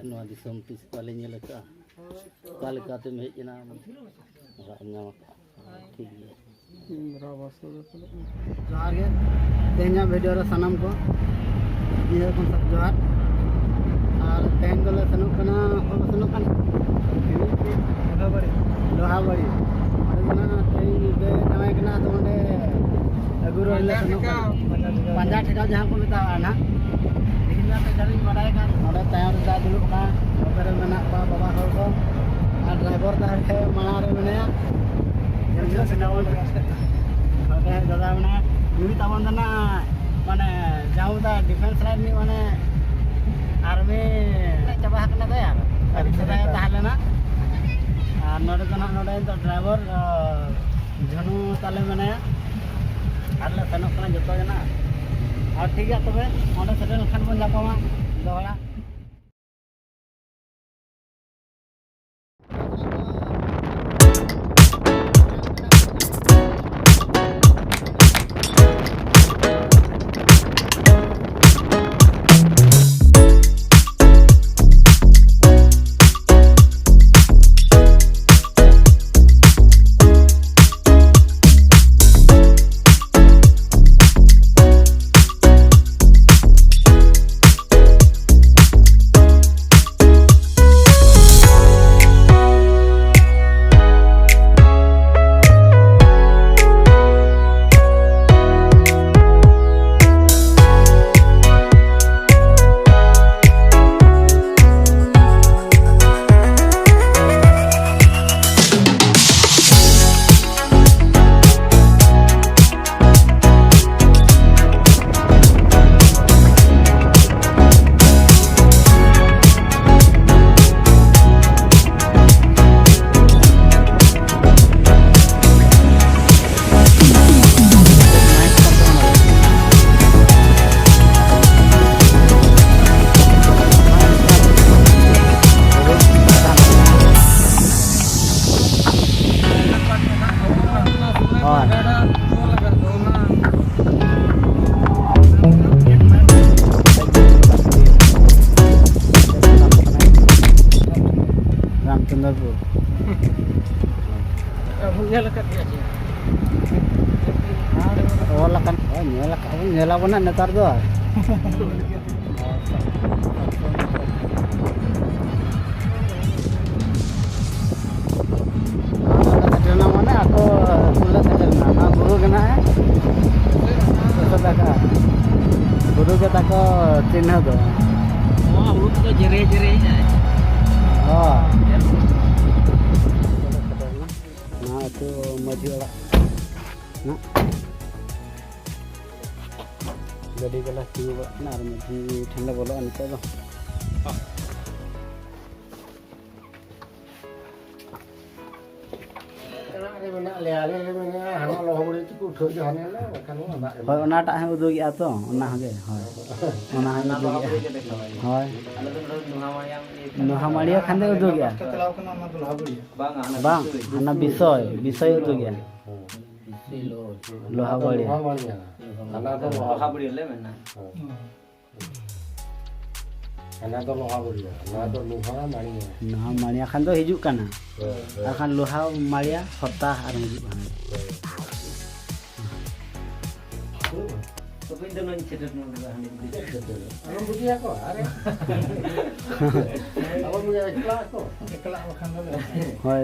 ᱱᱚᱣᱟ ᱫᱤᱥᱚᱢ ᱛᱤᱥ ᱵᱟᱞᱮ ᱧᱮᱞ ᱟᱠᱟᱫᱼᱟ ᱚᱠᱟ ᱞᱮᱠᱟᱛᱮᱢ ᱦᱮᱡ ᱮᱱᱟ ᱚᱲᱟᱜ ᱧᱟᱢ ᱟᱠᱟᱫᱼᱟ ᱴᱷᱤक ᱜᱮᱭᱟ ᱡᱚᱦᱟᱨ ᱜᱮ ᱛᱮᱦᱮᱧᱟᱜ ᱵᱷᱤᱰᱤᱭᱳ ᱨᱮ ᱥᱟᱱᱟᱢ ᱠᱚ ᱤᱧ ᱦᱚᱸ ᱥᱟᱵ ᱡᱚᱦᱟᱨ ᱟᱨ ᱛᱮᱦᱮᱧ ᱫᱚᱞᱮ ᱥᱮᱱᱚᱜ ᱠᱟᱱᱟ ᱞᱳᱦᱟᱵᱟᱲᱤ ᱚᱸᱰᱮ ᱫᱚ ᱛᱮᱦᱮᱧ ᱧᱤᱫᱟᱹ ᱡᱟᱶᱟᱭ ᱠᱟᱱᱟ ᱟᱫᱚ ᱚᱸᱰे ᱟᱹᱜᱩ ᱨᱮ ᱞᱮ ᱥᱮᱱᱚᱜ ᱠᱟᱱᱟ ᱯᱟᱸᱡᱟ ᱴᱷᱮᱠᱟᱣ ᱡᱟᱦᱟᱸ ᱠᱚ ᱢᱮᱛᱟᱜᱼᱟ ᱱᱟᱦᱟᱜ ᱛᱮᱦᱮᱧ ᱢᱟ ᱡᱟᱹᱱᱤᱧ ᱵᱟᱰᱟᱭ ᱠᱟᱱ ᱚᱸᱰᱮ ᱛᱟᱭᱚᱢ ᱨᱮ ᱫᱟᱜ ᱫᱩᱲᱩᱵ ᱠᱟᱱᱟ ᱱᱚᱛᱮ ᱨᱮ ᱢᱮᱱᱟᱜ ᱠᱚᱣᱟ ᱵᱟᱵᱟ ᱦᱚᱲ ᱠᱚ ᱟᱨ ᱰᱨᱟइवर ᱛᱟᱦᱞᱮ ᱢᱟᱲᱟᱝ ᱨᱮ ᱢᱮᱱᱟᱭᱟ oke dadah mana ini tabon dana mana jauh dah defense line ni mana army coba hakna tu ya tadi saya tahan na node dana node itu driver janu tale mana ya ada senok kena joto ya na ठीक है तबे onde setel khan bon japama dohara nyala apa nak netar tu karena mana aku sudah karena guru kena guru kita ko cina tu guru tu jere oh nah itu maju lah nah गड़ी गला सीव ना और मुझे ठंडा बोलो अनके दो होय ओनाटा है उदुगिया तो ओना हगे होय ओना है उदुगिया होय नोहामाड़िया खांदे उदुगिया बांग अना विषय उदुगिया लोहाबाड़ी anak tu lohaburi le mana anak tu lohaburi anak tu loha mania kan tu hijuk kana akan loha maria hota arang hijuk kana tapi dalam cerita nol hani alam budi aku are awak punya kelas makan dulu hoy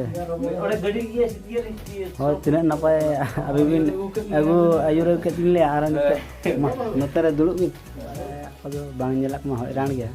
ore gadi giya sitiya hoy tina napai abibin agu ayur ketin le arang notare dulu bin ado bang nyelak mah hairan gya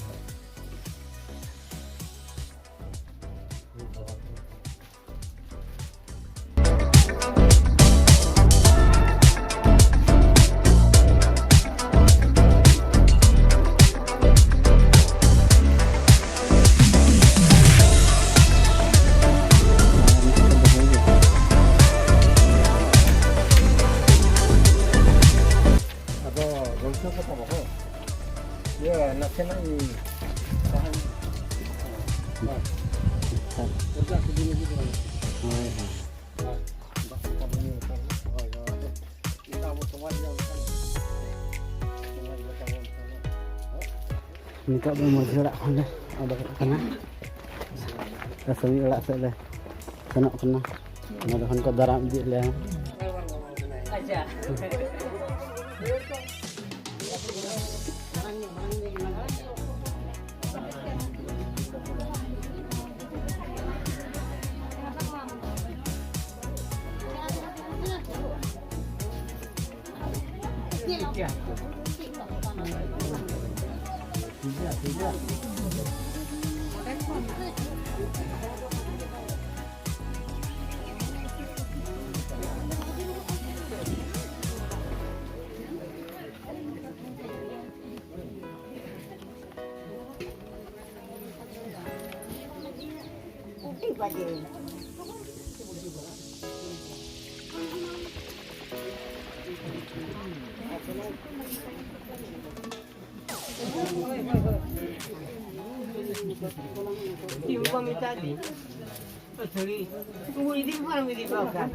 Ini tak boleh mau gerak mana. udah kena. Rasanya ulah saya kena kena. Mudah-mudahan kau darah dia lah. Aja. Tiga. Ibu kami tadi. Sorry. Tunggu ini bukan di belakang.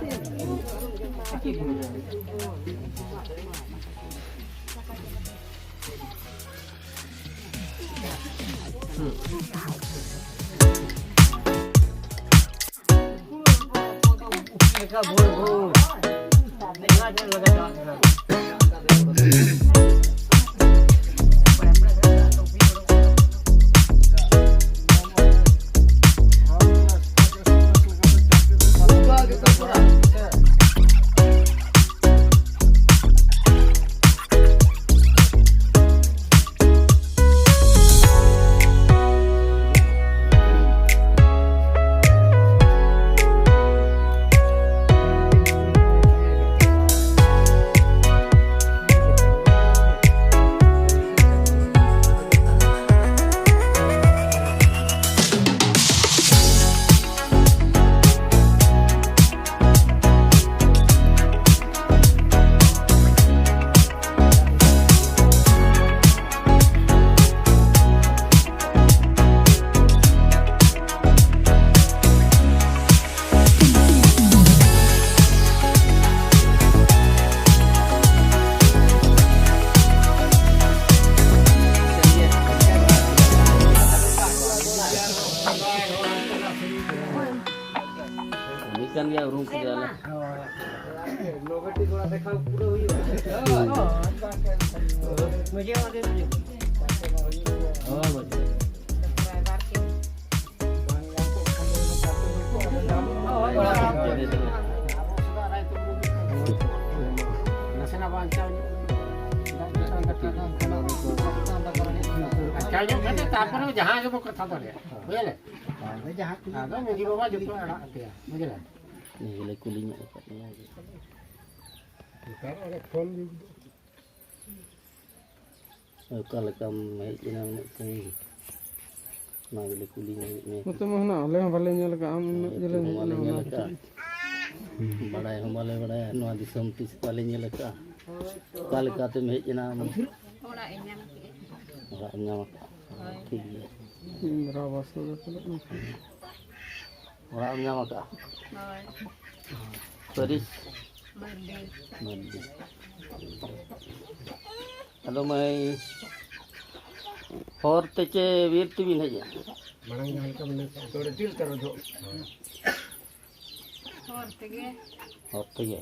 Ini kan dia urung segala. Oh, betul. Kayaknya kan tak pernah jahat juga kata dia. Boleh. Jahat. Ada yang di bawah juga ada dia. Boleh. Ini gilai kulinya dapatnya lagi. Kalau kamu mai ina nak sini. Nah gilai kulinya ni. Betul mana? Oleh balenya leka am jalan Malainya leka. Badai hambale badai nuah disam tis malainya leka. Kalau kata mai ina. Orang nyamak. Tinggi. rawas tu kalau Orang nyamak. Peris. Mandi. Kalau mai और त्याचे वीरती भी नाही होते गे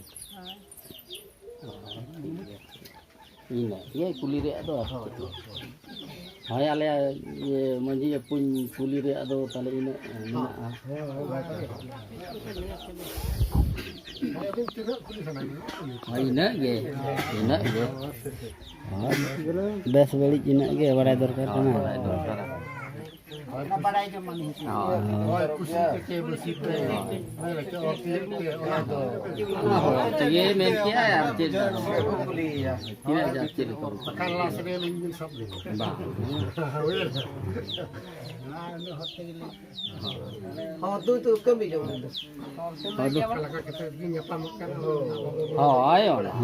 ini ya kuli re ado hai ale ye manji ye pun kuli re ado tale ina ina ge bes balik ina ge barai dorkar kana Karena badai ke mana itu? ये main क्या है आप चीज क्या जाते हैं तो kalau sering ingin shop deh bang Oh tu kami jauh. kalau kita ingin apa makan oh ayo lah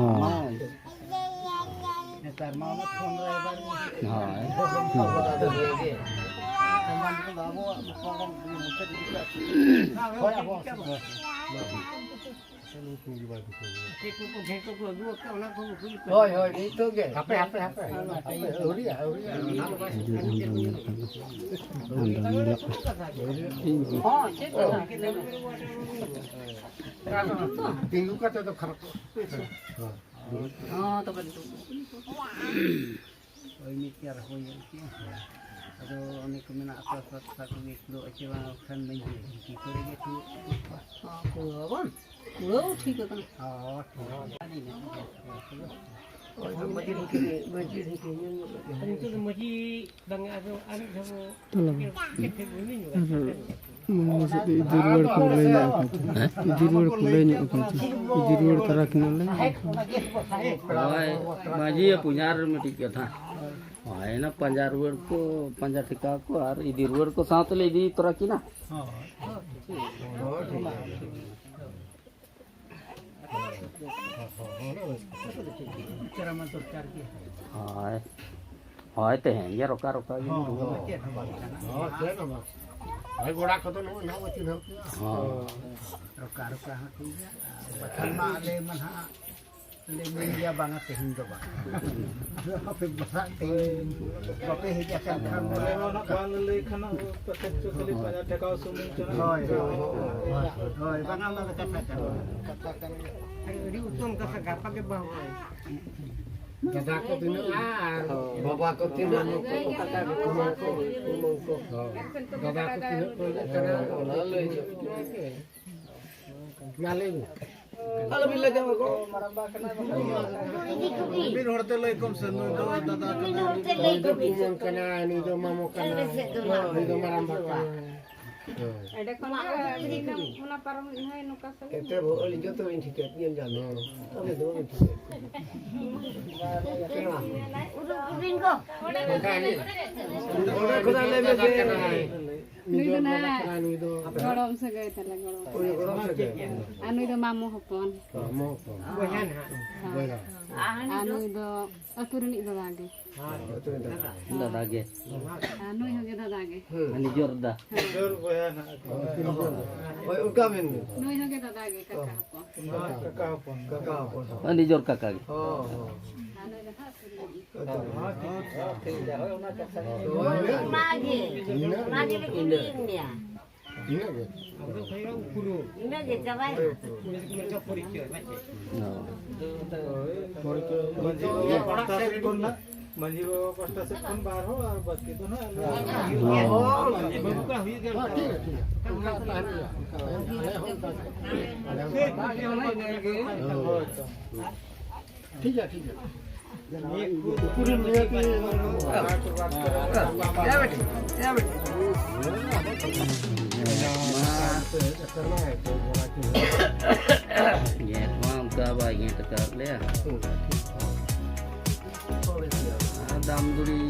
Ntar mau nak phone driver ni. hai Teman itu bawa orang muncul di kita. Kau apa? Hoi hoi itu ke? Apa? Uria. Oh, tinggu kata tu khar. Oh, tu kan tu. Oh, ini tiada hoi yang aduh, ini kemana satu mikro aja kan menjadi kita lagi tu. Oh, kurang ठीक है kan? Oh, ini ni. Idir word kulenya akatu. Idir word taraknale. माजी पुजार में ठीक था है ना पंजारवर को पंजा ठिका को और इदिरवर को साथ ले दी तोरा की ना हाय हाय ते हैं ये रोका ये Hai goda ko to no wati no. हां Roka ha tu ya. Batma le man ha. Le media banget tehin to ba. Apa bahasa te. Kope he ja kan kan le no kan le khana patek chokali paja tekao sumung chana. Hoi bangal la katakan. Ini utang kata gapa ke bawah. Gada ko tinu baba ko tinu kata ko. Gada ko tinu ko kana le. Ngaleng. Kalau bila jawa ko maramba kana bin horte lay kom sanu do dada kana bin kana ni do mamo kana ni do maramba ka ada kana una param hai no ka sa ete bo oli joto in tiket bien jano ame do in tiket kana urin ko kana kana le me kana ni do na gorom sa gay tala gorom anu do mamu hopon Boyan ha. anu do aturni do lagi दादा गे anu hoge dadage अनि जोरदा oi uka men nu hoge dadage kaka hopon अनि जोर काका गे anu do Magi lekin dia. Ini dia cabai. Manji Baba pasta से कौन बाहर हो और बाकी तो ना ठीक है ये पूरी मिला के ये माम का बाई ये टका ले दाम दूरी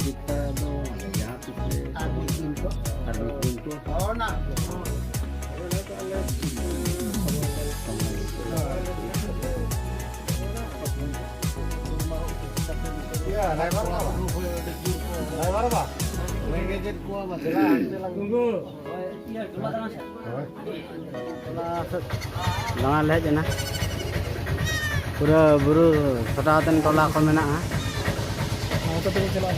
kita do ya piche arbi ko और ना ya naik berapa main gadget gua masalah tunggu jangan lihat je na pura buru setahun tola ko mena ha तो तो चला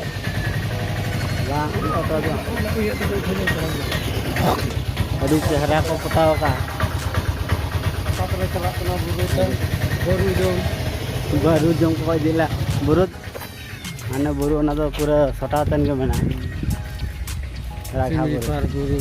bang auto aja tadi chehra ko pataw ka साथ चला चला baru jong ko dila burut ana buru ona do pura setahun ke mena rakha buru